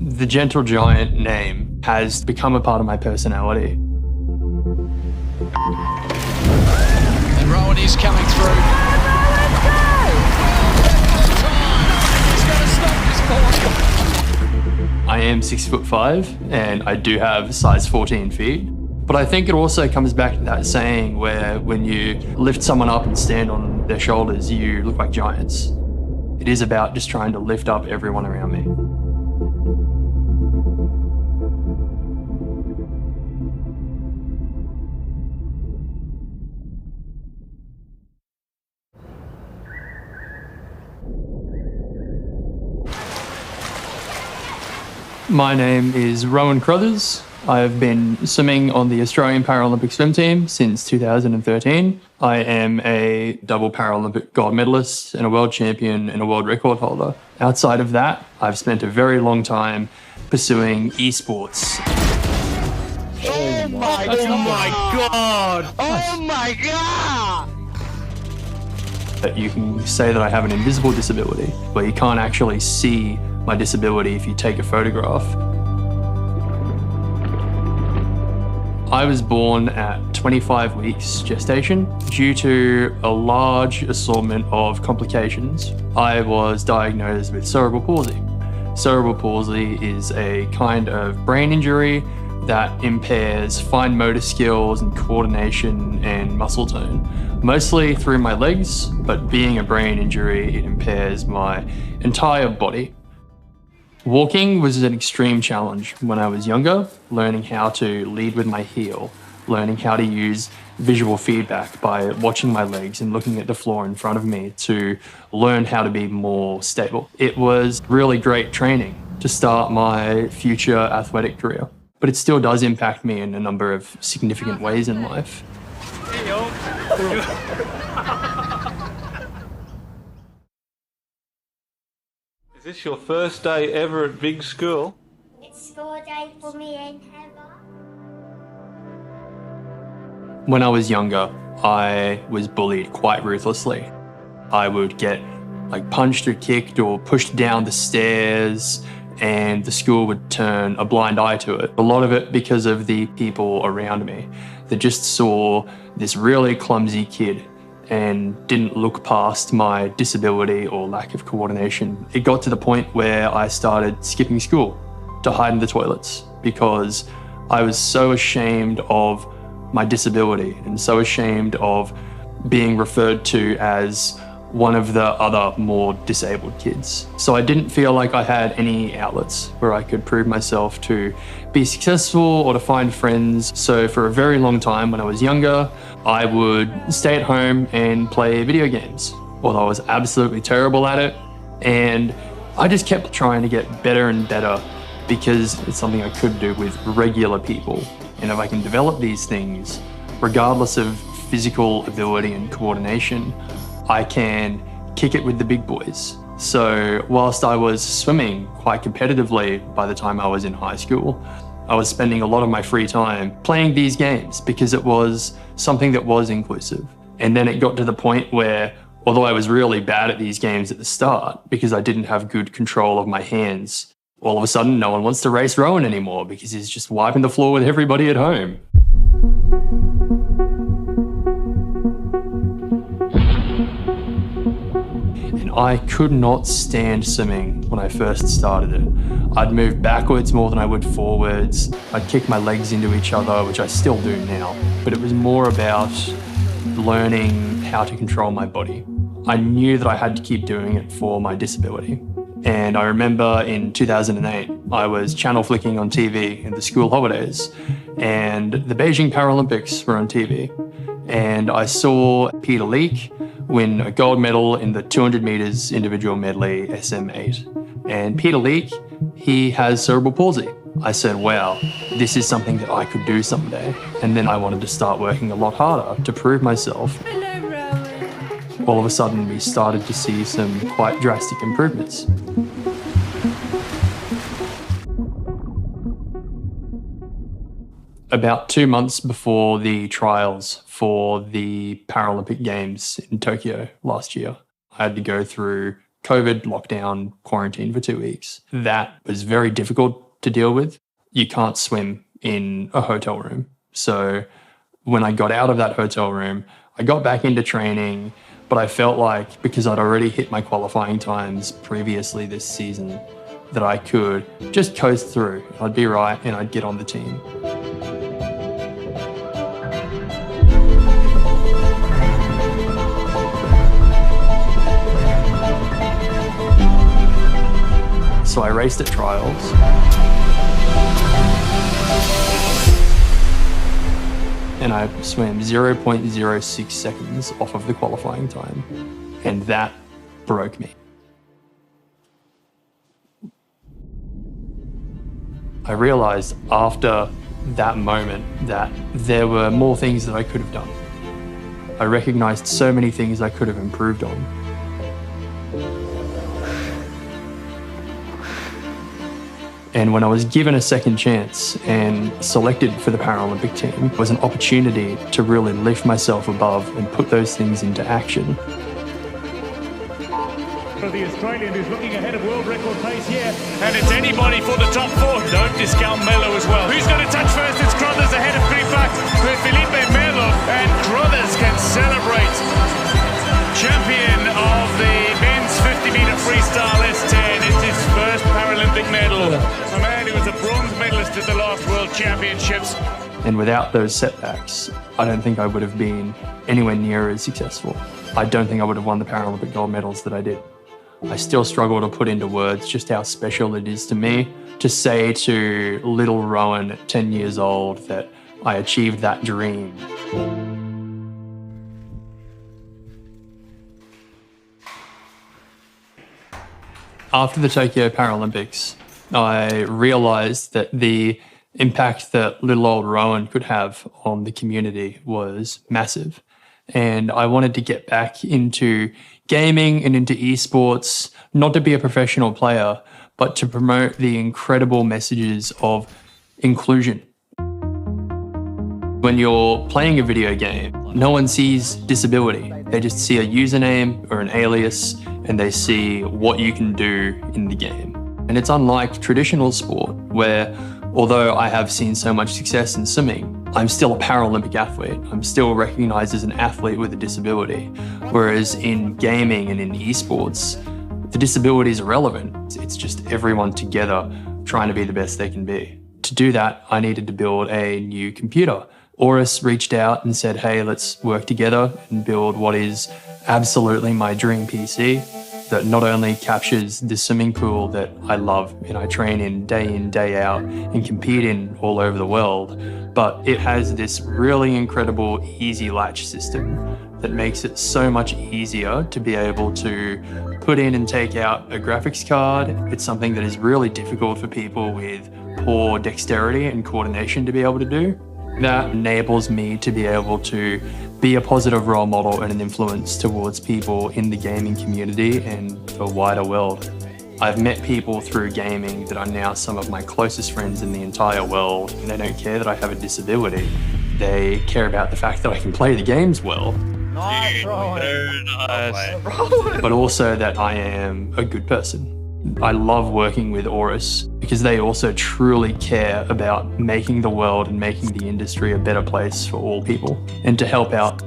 The Gentle Giant name has become a part of my personality. And Rowan is coming through. I am 6'5" and I do have size 14 feet. But I think it also comes back to that saying where when you lift someone up and stand on their shoulders, you look like giants. It is about just trying to lift up everyone around me. My name is Rowan Crothers. I have been swimming on the Australian Paralympic swim team since 2013. I am a double Paralympic gold medalist and a world champion and a world record holder. Outside of that, I've spent a very long time pursuing esports. Oh my god! Oh my god! You can say that I have an invisible disability, where you can't actually see my disability if you take a photograph. I was born at 25 weeks gestation. Due to a large assortment of complications, I was diagnosed with cerebral palsy. Cerebral palsy is a kind of brain injury that impairs fine motor skills and coordination and muscle tone, mostly through my legs, but being a brain injury, it impairs my entire body. Walking was an extreme challenge when I was younger, learning how to lead with my heel, learning how to use visual feedback by watching my legs and looking at the floor in front of me to learn how to be more stable. It was really great training to start my future athletic career, but it still does impact me in a number of significant ways in life. Is this your first day ever at big school? It's school day for me and Heather. When I was younger, I was bullied quite ruthlessly. I would get punched or kicked or pushed down the stairs, and the school would turn a blind eye to it. A lot of it because of the people around me that just saw this really clumsy kid and didn't look past my disability or lack of coordination. It got to the point where I started skipping school to hide in the toilets because I was so ashamed of my disability and so ashamed of being referred to as one of the other more disabled kids. So I didn't feel like I had any outlets where I could prove myself to be successful or to find friends. So for a very long time when I was younger, I would stay at home and play video games, although I was absolutely terrible at it. And I just kept trying to get better and better because it's something I could do with regular people. And if I can develop these things, regardless of physical ability and coordination, I can kick it with the big boys. So whilst I was swimming quite competitively by the time I was in high school, I was spending a lot of my free time playing these games because it was something that was inclusive. And then it got to the point where, although I was really bad at these games at the start because I didn't have good control of my hands, all of a sudden no one wants to race Rowan anymore because he's just wiping the floor with everybody at home. I could not stand swimming when I first started it. I'd move backwards more than I would forwards. I'd kick my legs into each other, which I still do now. But it was more about learning how to control my body. I knew that I had to keep doing it for my disability. And I remember in 2008, I was channel flicking on TV in the school holidays, and the Beijing Paralympics were on TV. And I saw Peter Leak win a gold medal in the 200 metres individual medley SM8. And Peter Leak, he has cerebral palsy. I said, wow, this is something that I could do someday. And then I wanted to start working a lot harder to prove myself. Hello, Rowan. All of a sudden, we started to see some quite drastic improvements. About 2 months before the trials for the Paralympic Games in Tokyo last year, I had to go through COVID lockdown quarantine for 2 weeks. That was very difficult to deal with. You can't swim in a hotel room. So when I got out of that hotel room, I got back into training, but I felt like because I'd already hit my qualifying times previously this season, that I could just coast through. I'd be right and I'd get on the team. So I raced at trials. And I swam 0.06 seconds off of the qualifying time. And that broke me. I realized after that moment that there were more things that I could have done. I recognized so many things I could have improved on. And when I was given a second chance and selected for the Paralympic team, it was an opportunity to really lift myself above and put those things into action. The Australian who's looking ahead of world record pace here. And it's anybody for the top four. Don't discount Melo as well. Who's going to touch first? It's Crothers ahead of Griffith with Felipe Melo. And Crothers can celebrate. Champion of the men's 50-metre freestyle S10. It's his first Paralympic medal. A man who was a bronze medalist at the last World Championships. And without those setbacks, I don't think I would have been anywhere near as successful. I don't think I would have won the Paralympic gold medals that I did. I still struggle to put into words just how special it is to me to say to little Rowan at 10 years old that I achieved that dream. After the Tokyo Paralympics, I realized that the impact that little old Rowan could have on the community was massive. And I wanted to get back into gaming and into esports, not to be a professional player, but to promote the incredible messages of inclusion. When you're playing a video game, no one sees disability. They just see a username or an alias and they see what you can do in the game. And it's unlike traditional sport where, although I have seen so much success in swimming, I'm still a Paralympic athlete. I'm still recognized as an athlete with a disability. Whereas in gaming and in esports, the disability is irrelevant. It's just everyone together trying to be the best they can be. To do that, I needed to build a new computer. AORUS reached out and said, hey, let's work together and build what is absolutely my dream PC that not only captures the swimming pool that I love and I train in, day out, and compete in all over the world, but it has this really incredible easy latch system that makes it so much easier to be able to put in and take out a graphics card. It's something that is really difficult for people with poor dexterity and coordination to be able to do. That enables me to be able to be a positive role model and an influence towards people in the gaming community and the wider world. I've met people through gaming that are now some of my closest friends in the entire world, and they don't care that I have a disability. They care about the fact that I can play the games well. Nice, Rowan. Nice. But also that I am a good person. I love working with AORUS because they also truly care about making the world and making the industry a better place for all people, and to help out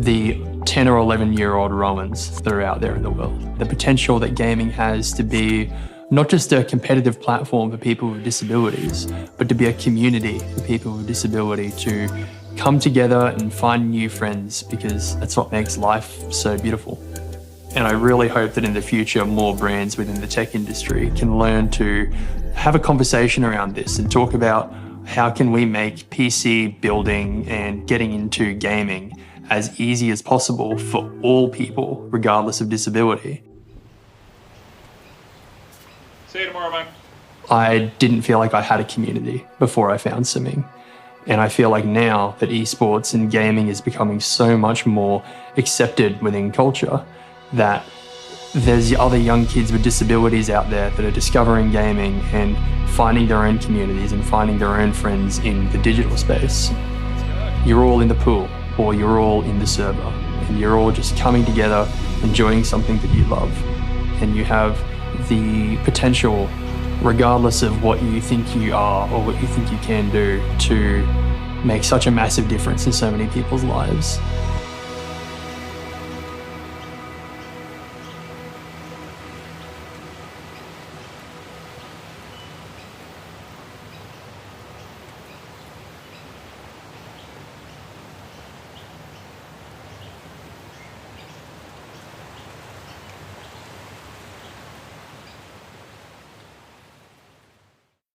the 10 or 11-year-old Rowans that are out there in the world. The potential that gaming has to be not just a competitive platform for people with disabilities, but to be a community for people with disability to come together and find new friends, because that's what makes life so beautiful. And I really hope that in the future, more brands within the tech industry can learn to have a conversation around this and talk about how can we make PC building and getting into gaming as easy as possible for all people, regardless of disability. See you tomorrow, mate. I didn't feel like I had a community before I found swimming. And I feel like now that esports and gaming is becoming so much more accepted within culture, that there's other young kids with disabilities out there that are discovering gaming and finding their own communities and finding their own friends in the digital space. You're all in the pool, or you're all in the server, and you're all just coming together, enjoying something that you love. and you have the potential, regardless of what you think you are or what you think you can do, to make such a massive difference in so many people's lives.